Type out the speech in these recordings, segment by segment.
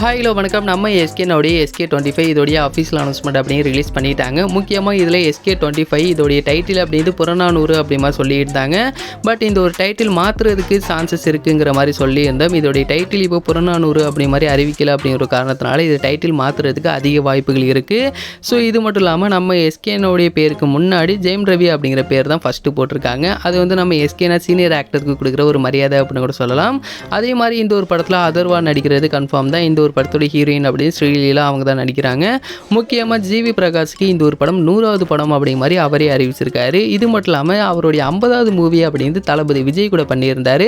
Hello வணக்கம். நம்ம எஸ்கேனோடைய SK25 இதோடைய அஃபீஷியல் அனௌன்ஸ்மெண்ட் அப்படின்னு ரிலீஸ் பண்ணிட்டாங்க. முக்கியமாக இதில் SK25 இதோடைய டைட்டில் அப்படின்ட்டு புறநானூறு அப்படிமா சொல்லியிருந்தாங்க. பட் இந்த ஒரு டைட்டில் மாற்றுறதுக்கு சான்சஸ் இருக்குங்கிற மாதிரி சொல்லியிருந்தோம். இதோடைய டைட்டில் இப்போ புறநானூறு அப்படி மாதிரி அறிவிக்கலை அப்படிங்கிற ஒரு காரணத்தினால இது டைட்டில் மாற்றுறதுக்கு அதிக வாய்ப்புகள் இருக்குது. ஸோ இது மட்டும் இல்லாமல் நம்ம எஸ்கேனோடைய பேருக்கு முன்னாடி ஜெயம் ரவி அப்படிங்கிற பேர் தான் ஃபஸ்ட்டு போட்டிருக்காங்க. அது வந்து நம்ம எஸ்கேனா சீனியர் ஆக்டருக்கு கொடுக்குற ஒரு மரியாதை அப்படின்னு கூட சொல்லலாம். அதே மாதிரி இந்த ஒரு படத்தில் அதர்வா நடிக்கிறது கன்ஃபார்ம் தான். இந்த ஒரு படத்தோட ஹீரோயின் அப்படின்னு ஸ்ரீலீலா அவங்க தான் நடிக்கிறாங்க. முக்கியமாக ஜிவி பிரகாஷ்க்கு இந்த ஒரு படம் 100வது படம் அப்படிங்கிற மாதிரி அவரே அறிவிச்சிருக்காரு. இது மட்டும் இல்லாமல் அவருடைய 50வது மூவி அப்படின்னு தளபதி விஜய் கூட பண்ணியிருந்தார்.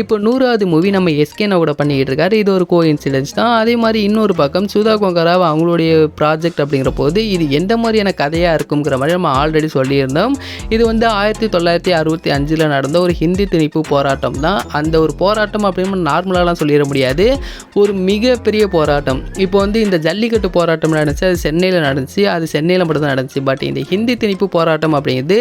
இப்போ 100வது மூவி நம்ம எஸ்கேனா கூட பண்ணிக்கிட்டு இருக்காரு. இது ஒரு கோஇன்சிடென்ஸ் தான். அதே மாதிரி இன்னொரு பக்கம் சுதா கொங்கராவ் அவங்களுடைய ப்ராஜெக்ட் அப்படிங்கிற போது இது எந்த மாதிரியான கதையாக இருக்குங்கிற மாதிரி நம்ம ஆல்ரெடி சொல்லியிருந்தோம். இது வந்து 1965 நடந்த ஒரு ஹிந்தி திணிப்பு போராட்டம் தான். அந்த ஒரு போராட்டம் அப்படின்னு நார்மலாலாம் சொல்லிட முடியாது. ஒரு மிகப்பெரிய போராட்டம். இப்போ வந்து இந்த ஜல்லிக்கட்டு போராட்டம் நடந்துச்சு, அது சென்னையில் நடந்துச்சு. அது சென்னையில் மட்டும் தான் நடந்துச்சு. பட் இந்த ஹிந்தி திணிப்பு போராட்டம் அப்படிங்கிறது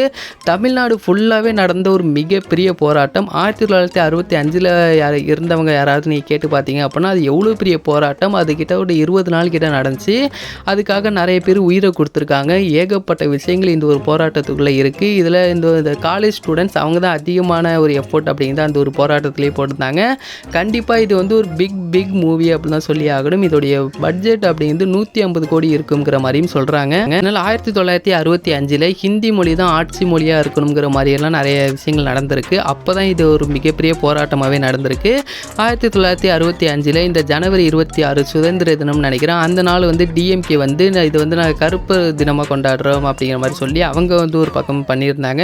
தமிழ்நாடு ஃபுல்லாகவே நடந்த ஒரு மிகப்பெரிய போராட்டம். 1965 இருந்தவங்க யாராவது நீங்கள் கேட்டு பார்த்தீங்க அப்படின்னா அது எவ்வளோ பெரிய போராட்டம். அது கிட்ட ஒரு 20 நாள் கிட்ட நடந்துச்சு. அதுக்காக நிறைய பேர் உயிரை கொடுத்துருக்காங்க. ஏகப்பட்ட விஷயங்கள் இந்த ஒரு போராட்டத்துக்குள்ளே இருக்குது. இதில் இந்த காலேஜ் ஸ்டூடெண்ட்ஸ் அவங்க தான் அதிகமான ஒரு எஃபோர்ட் அப்படிங்கிறத அந்த ஒரு போராட்டத்திலே போட்டிருந்தாங்க. கண்டிப்பாக இது வந்து ஒரு பிக் மூவி அப்படின்னு தான் சொல்லி ஆகணும். இதோடைய பட்ஜெட் அப்படிங்கிறது 150 கோடி இருக்குங்கிற மாதிரியும் சொல்கிறாங்க. அதனால் 1965 ஹிந்தி மொழி தான் ஆட்சி மொழியாக இருக்கணுங்கிற மாதிரியெல்லாம் நிறைய விஷயங்கள் நடந்திருக்கு. அப்போ தான் இது ஒரு மிகப்பெரிய போராட்டமாகவே நடந்திருக்கு. 1965 இந்த ஜனவரி 26 சுதந்திர தினம்னு நினைக்கிறேன். அந்த நாள் வந்து டிஎம்கே வந்து இது வந்து நாங்கள் கருப்பு தினமாக கொண்டாடுறோம் அப்படிங்கிற மாதிரி சொல்லி அவங்க வந்து ஒரு பக்கம் பண்ணியிருந்தாங்க.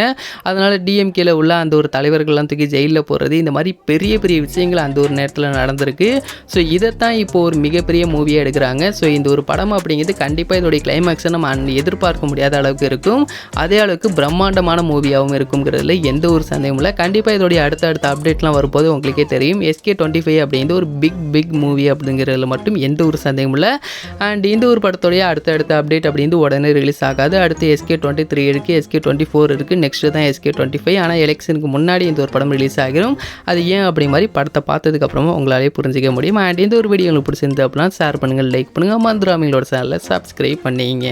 அதனால் டிஎம்கேல உள்ள அந்த ஒரு தலைவர்கள்லாம் தூக்கி ஜெயிலில் போடுறது இந்த மாதிரி பெரிய பெரிய விஷயங்கள் அந்த ஒரு நேரத்தில் நடந்திருக்கு. ஸோ இதைத்தான் இப்போ ஒரு மிகப்பெரிய மூவியாக எடுக்கிறாங்க. ஸோ இந்த ஒரு படம் அப்படிங்கிறது கண்டிப்பாக இதோடைய கிளைமேக்ஸை நம்ம எதிர்பார்க்க முடியாத அளவுக்கு இருக்கும். அதே அளவுக்கு பிரம்மாண்டமான மூவியாகவும் இருக்குங்கிறதுல எந்த ஒரு சந்தேகமும் இல்லை. கண்டிப்பாக இதோடைய அடுத்த அப்டேட்லாம் வரும்போது உங்களுக்கே தெரியும். SK25 அப்படிங்கிறது ஒரு பிக் மூவி அப்படிங்கிறதுல மட்டும் எந்த ஒரு சந்தேகமும் இல்லை. அண்ட் இந்த ஒரு படத்தோடைய அடுத்த அப்டேட் அப்படிங்கிறது உடனே ரிலீஸ் ஆகாது. அடுத்து SK23 இருக்குது, SK24 இருக்குது, நெக்ஸ்ட்டு தான் SK25. ஆனால் எலெக்ஷனுக்கு முன்னாடி இந்த ஒரு படம் ரிலீஸ் ஆகிரும். அது ஏன் அப்படி மாதிரி படத்தை பார்த்ததுக்கப்புறமா உங்களாலே புரிஞ்சிக்க முடியும். அண்ட் இந்த ஒரு வீடியோ உங்களுக்கு பிடிச்சிருந்து அப்படின்னா ஷேர் பண்ணுங்கள், லைக் பண்ணுங்கள், மந்துராமிங்களோட சேனலை சப்ஸ்கிரைப் பண்ணிங்க.